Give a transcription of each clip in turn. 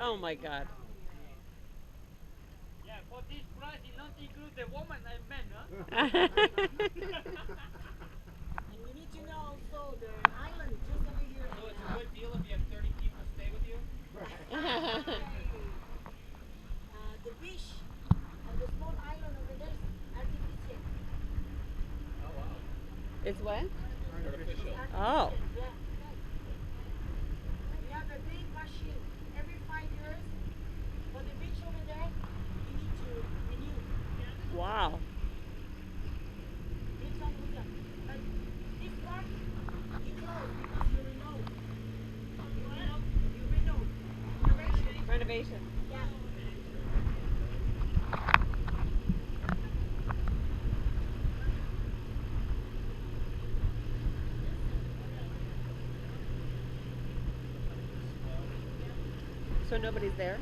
Oh my God. Yeah, for this price, it not include the woman and men, huh? So it's a good deal if you have 30 people stay with you? Oh, wow. It's what? Artificial. Oh. Wow. Renovation. So nobody's there?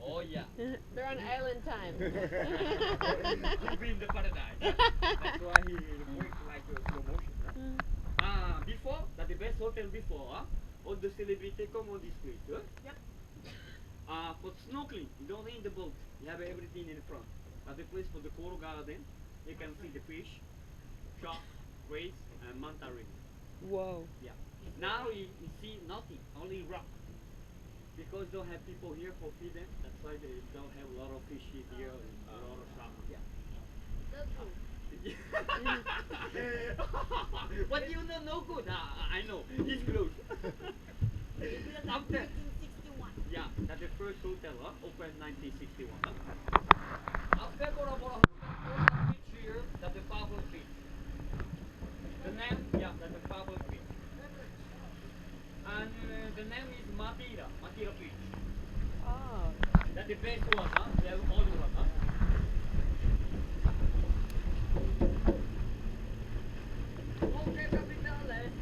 Oh yeah. They're on island time. He'll be in the paradise. That's why he works like slow motion. Before, that the best hotel before, all the celebrities come on this place. Yeah. For snorkeling, you don't need the boat. You have everything in front. But the place for the coral garden, you can see the fish, shark, rays, and manta rays. Whoa. Yeah. Now you see nothing, only rock. Because don't have people here for feeding, that's why they don't have a lot of fish here, a lot of shark. Yeah. But you know no good. I know. It's close. After, 1961. yeah, that's the first hotel, opened 1961. After Bora Bora beach here, that's the public beach. The name, yeah, that's the public beach. And the name is Madeira Beach. Oh. That's the best one, the only one, Okay, capitales.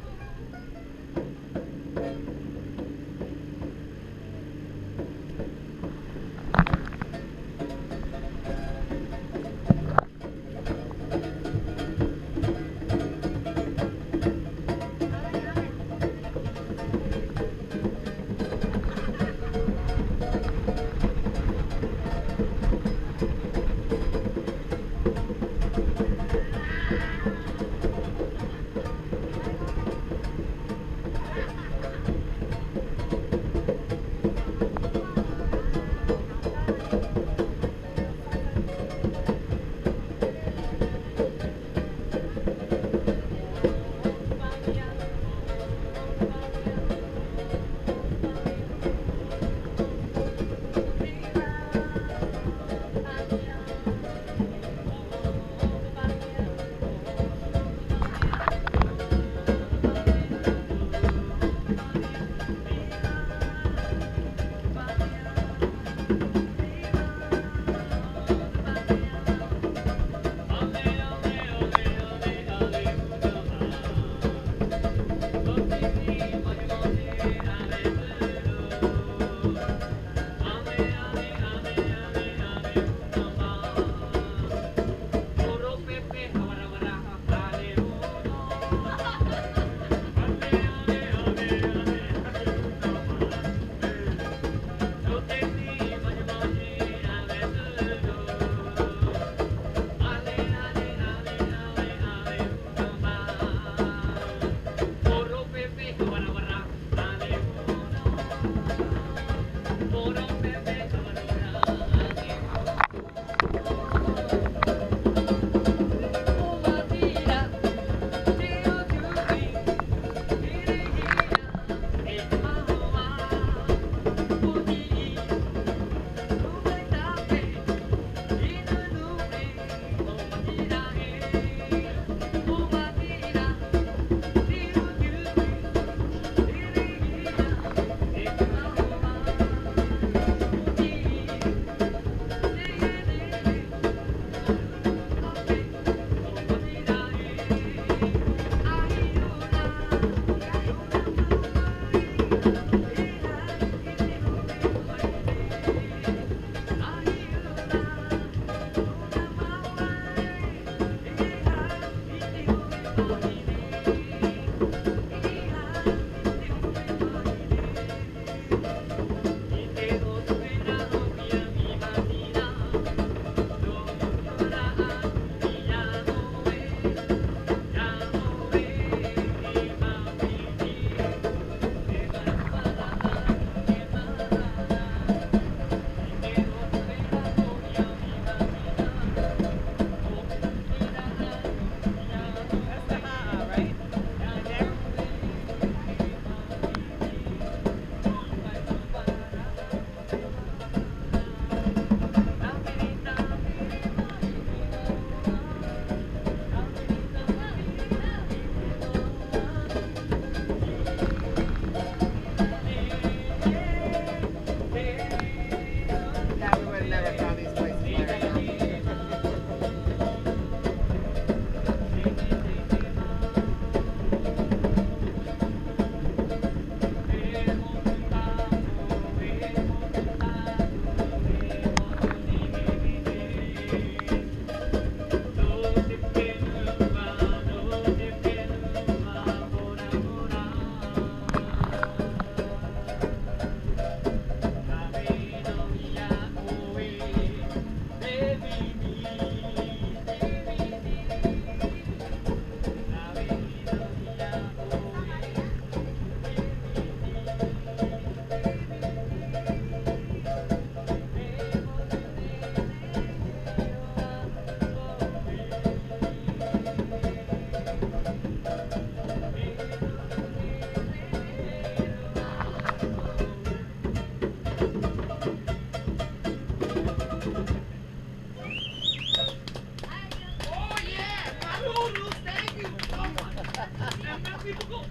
now we go.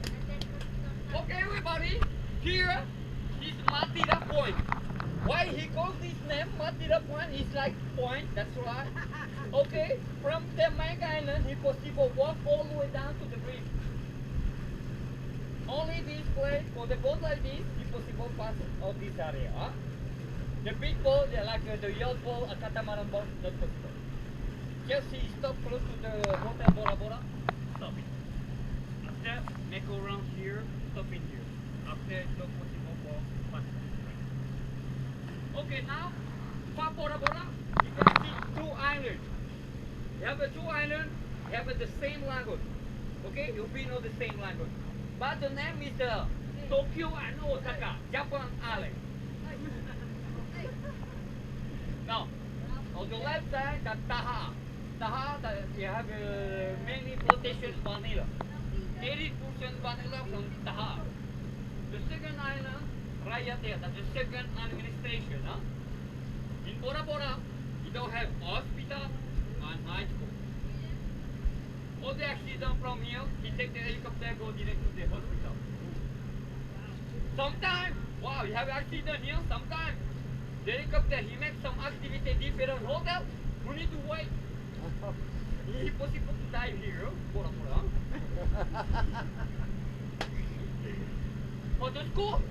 Okay, everybody. Here is Matira Point. Why he calls this name Matira Point? It's like point. That's right. Okay, from the main island, he possible walk all the way down to the reef. Only this place, for the boat like this, it's possible pass of this area. Huh? The big boat, like the yacht boat, a catamaran boat, not possible. Just he stop close to the hotel Bora Bora, stop it. After, make go around here, stop in here. After, it's not possible for passing. Okay, now, for Bora Bora, you can see two islands. You have two islands, you have the same language. Okay, you know the same language. But the name is Tokyo and Osaka, Japan Island. Now, on the left side, the Taha. Taha, you have many plantations vanilla. 80% vanilla from Taha. The second island, right there, that's the second administration. Huh? In Bora Bora, you don't have hospital and high school. All the accident from here, he take the helicopter, go direct to the hospital. Sometimes, wow, you have accident here, sometimes the helicopter, he makes some activity different hotel, we need to wait. It's possible to die here, Bora Bora. For the school,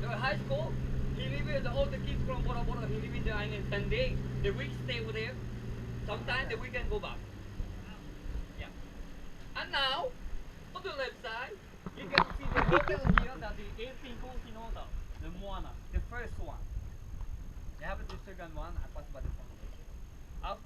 the high school, he leaves all the kids from Bora Bora, he leaves the island Sunday, the week stay over there, sometimes the weekend go back. Yeah. And now, on the left side, you can see the hotel here, that the 1814 hotel, the Moana, the first one. They have the second one, I passed by the front. After